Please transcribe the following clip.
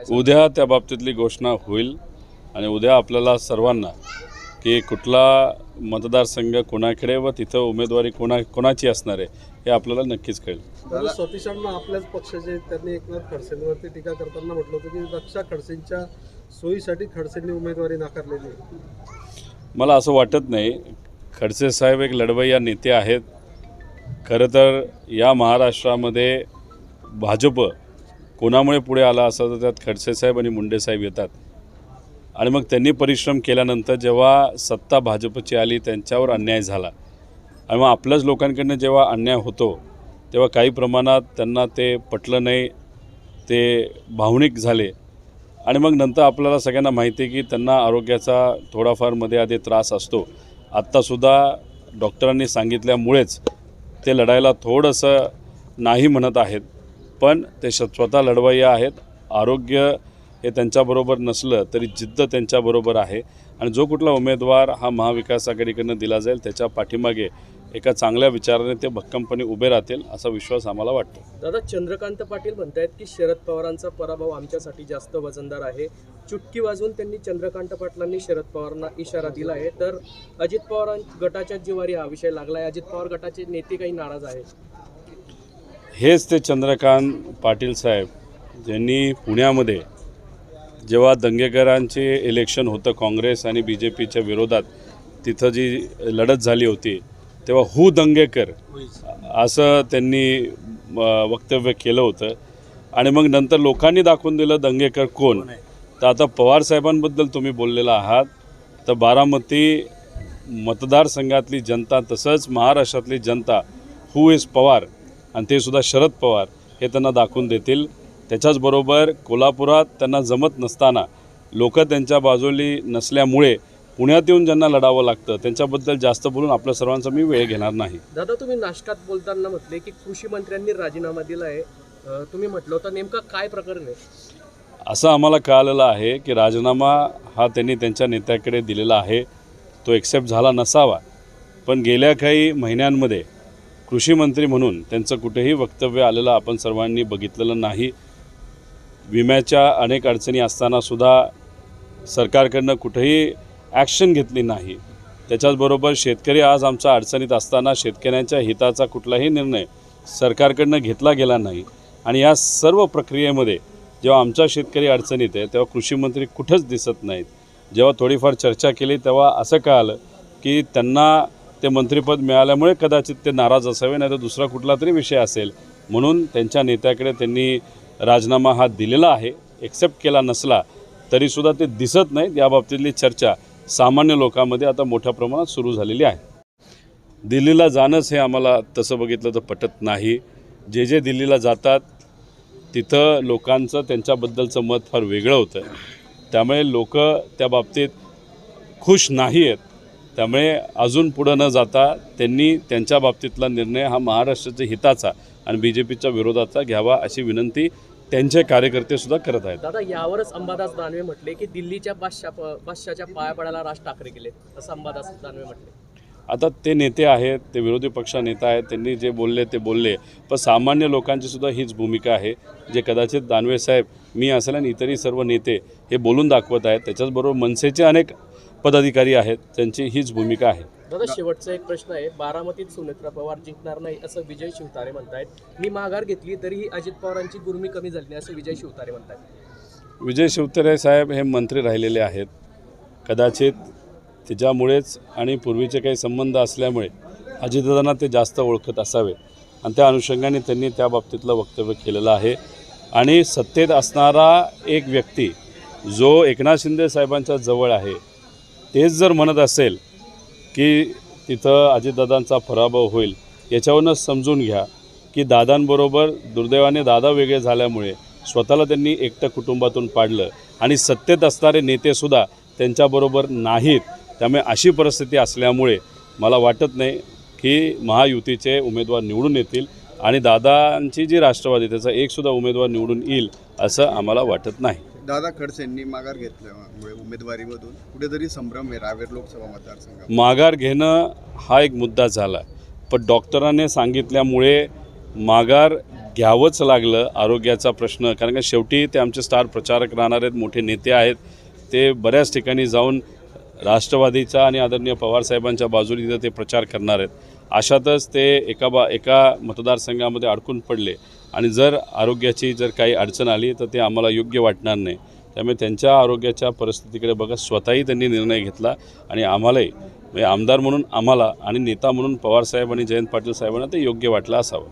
उद्या त्या बाबतीतली घोषणा होईल आणि उद्या आपल्याला सर्वांना की कुठला मतदारसंघ कोणाकडे व तिथं उमेदवारी कोणाची असणार आहे हे आपल्याला नक्कीच कळेल. सतीश अण्णा आपल्याच पक्षाचे त्यांनी एकनाथ खडसेंवरती टीका करताना म्हटलं होतं की रक्षा खडसेंच्या सोयीसाठी खडसेंनी उमेदवारी नाकारलेली आहे. मला असं वाटत नाही. खडसे साहेब एक लढवय्या नेते आहेत. खरं तर या महाराष्ट्रामध्ये भाजप कोणामुळे पुढे आला असं तर त्यात खडसे साहेब आणि मुंडे साहेब येतात. आणि मग त्यांनी परिश्रम केल्यानंतर जेव्हा सत्ता भाजपची आली त्यांच्यावर अन्याय झाला आणि मग आपल्याच लोकांकडनं जेव्हा अन्याय होतो तेव्हा काही प्रमाणात त्यांना ते पटलं नाही, ते भावनिक झाले आणि मग नंतर आपल्याला सगळ्यांना माहिती आहे की त्यांना आरोग्याचा थोडाफार मध्ये आधी त्रास असतो. आत्तासुद्धा डॉक्टरांनी सांगितल्यामुळेच ते लढायला थोडंसं नाही म्हणत आहेत, पण ते स्वतः लढवय्या आहेत. आरोग्य हे त्यांच्याबरोबर नसलं तरी जिद्द त्यांच्याबरोबर आहे आणि जो कुठला उमेदवार हा महाविकास आघाडीकडनं दिला जाईल त्याच्या पाठीमागे एका चांगल्या विचाराने ते भक्कमपणे उभे राहतील असा विश्वास आम्हाला वाटतो. दादा, चंद्रकांत पाटील म्हणतायत की शरद पवारांचा पराभव आमच्यासाठी जास्त वजनदार आहे. चुटकी वाजवून त्यांनी चंद्रकांत पाटलांनी शरद पवारांना इशारा दिला आहे. तर अजित पवार गटाच्या जिवारी हा विषय लागला आहे. अजित पवार गटाचे नेते काही नाराज आहेत. हेच ते चंद्रकांत पाटील साहेब ज्यांनी पुण्यामध्ये जेव्हा दंगेकरांचे इलेक्शन होतं काँग्रेस आणि BJPच्या विरोधात तिथं जी लढत झाली होती तेव्हा हू दंगेकर असं त्यांनी वक्तव्य केलं होतं आणि मग नंतर लोकांनी दाखवून दिलं दंगेकर कोण. तर आता पवार साहेबांबद्दल तुम्ही बोललेला आहात तर बारामती मतदारसंघातली जनता तसंच महाराष्ट्रातली जनता हू इज पवार आणि ते सुद्धा शरद पवार हे त्यांना दाखवून देतील. त्याच्याचबरोबर कोल्हापुरात त्यांना जमत नसताना लोक त्यांच्या बाजूली नसल्यामुळे पुण्यात येऊन ज्यांना लढावं लागतं त्यांच्याबद्दल जास्त बोलून आपल्या सर्वांचा मी वेळ घेणार नाही. दादा, तुम्ही नाशकात बोलताना म्हटले की कृषी मंत्र्यांनी राजीनामा दिला आहे. तुम्ही म्हटलं होतं नेमका काय प्रकरण आहे? असं आम्हाला कळालेलं आहे की राजीनामा हा त्यांनी त्यांच्या नेत्याकडे दिलेला आहे. तो एक्सेप्ट झाला नसावा, पण गेल्या काही महिन्यांमध्ये कृषी मंत्री म्हणून त्यांचं कुठेही वक्तव्य आलेलं आपण सर्वांनी बघितलेलं नाही. विम्याच्या अनेक अडचणी असतानासुद्धा सरकारकडनं कुठेही ॲक्शन घेतली नाही. त्याच्याचबरोबर शेतकरी आज आमच्या अडचणीत असताना शेतकऱ्यांच्या हिताचा कुठलाही निर्णय सरकारकडनं घेतला गेला नाही आणि या सर्व प्रक्रियेमध्ये जेव्हा आमचा शेतकरी अडचणीत आहे तेव्हा कृषी मंत्री कुठंच दिसत नाहीत. जेव्हा थोडीफार चर्चा केली तेव्हा असं कळालं की त्यांना ते मंत्रिपद मिळाल्यामुळे कदाचित ते नाराज असावे, नाही तर दुसरा कुठला तरी विषय असेल म्हणून त्यांच्या नेत्याकडे त्यांनी राजीनामा हा दिलेला आहे. एक्सेप्ट केला नसला तरीसुद्धा ते दिसत नाहीत. या बाबतीतली चर्चा सामान्य लोकांमध्ये आता मोठ्या प्रमाणात सुरू झालेली आहे. दिल्लीला जाणंच हे आम्हाला तसं बघितलं तर पटत नाही. जे दिल्लीला जातात तिथं लोकांचं त्यांच्याबद्दलचं मत फार वेगळं होतं, त्यामुळे लोक त्या बाबतीत खुश नाही आहेत. त्यामुळे अजून पुढं न जाता त्यांनी त्यांच्या बाबतीतला निर्णय हा महाराष्ट्राच्या हिताचा आणि BJPच्या विरोधाचा घ्यावा अशी विनंती त्यांचे कार्यकर्ते सुद्धा करत आहेत. दादा, यावरच अंबादास दानवे म्हटले की दिल्लीच्या बादशाच्या पाया पडायला राज ठाकरे गेले, असं अंबादास दानवे म्हटले. आता ते नेते आहेत, ते विरोधी पक्ष नेता आहेत, त्यांनी जे बोलले ते बोलले, पण सामान्य लोकांची सुद्धा हीच भूमिका आहे. जे कदाचित दानवे साहेब, मी असेल आणि इतरही सर्व नेते हे बोलून दाखवत आहेत. त्याच्याचबरोबर मनसेचे अनेक पदाधिकारी आहेत, त्यांची हीच भूमिका आहे. दादा, शेवटचा एक प्रश्न आहे. बारामतीत सुनेत्रा पवार जिंकणार नाही असं विजय शिवतारे म्हणतायत. मी माघार घेतली तरीही अजित पवारांची गुरमी कमी झाली नाही असं विजय शिवतारे म्हणतायत. विजय शिवतारे साहेब हे मंत्री राहिलेले आहेत. कदाचित त्याच्यामुळेच आणि पूर्वीचे काही संबंध असल्यामुळे अजितदादांना ते जास्त ओळखत असावे आणि त्या अनुषंगाने त्यांनी त्या बाबतीतलं वक्तव्य केलेलं आहे. आणि सत्तेत असणारा एक व्यक्ती जो एकनाथ शिंदे साहेबांच्या जवळ आहे तेच जर म्हणत असेल की तिथं अजितदादांचा पराभव होईल, याच्यावरूनच समजून घ्या की दादांबरोबर दुर्दैवाने दादा वेगळे झाल्यामुळे स्वतःला त्यांनी एकटं कुटुंबातून पाडलं आणि सत्तेत असणारे नेतेसुद्धा त्यांच्याबरोबर नाहीत. त्यामुळे अशी परिस्थिती असल्यामुळे मला वाटत नाही की महायुतीचे उमेदवार निवडून येतील आणि दादांची जी राष्ट्रवादी त्याचा एकसुद्धा उमेदवार निवडून येईल असं आम्हाला वाटत नाही. दादा खडसेंनी माघार घेतल्यामुळे उमेदवारीमधून कुठेतरी संभ्रम आहे रावेर लोकसभा मतदारसंघात. माघार घेणं हा एक मुद्दा झाला, पण डॉक्टरांनी सांगितल्यामुळे माघार घ्यावंच लागलं आरोग्याचा प्रश्न, कारण का शेवटी ते आमचे स्टार प्रचारक राहणार आहेत, मोठे नेते आहेत. ते बऱ्याच ठिकाणी जाऊन राष्ट्रवादीचा आणि आदरणीय पवारसाहेबांच्या बाजूने तिथं ते प्रचार करणार आहेत. अशातच ते एका मतदारसंघामध्ये अडकून पडले आणि जर आरोग्याची जर काही अडचण आली तर ते आम्हाला योग्य वाटणार नाही. त्यामुळे त्यांच्या आरोग्याच्या परिस्थितीकडे बघत स्वतःही त्यांनी निर्णय घेतला आणि आम्हालाही म्हणजे आमदार म्हणून आम्हाला आणि नेता म्हणून पवारसाहेब आणि जयंत पाटील साहेबांना ते योग्य वाटलं असावं.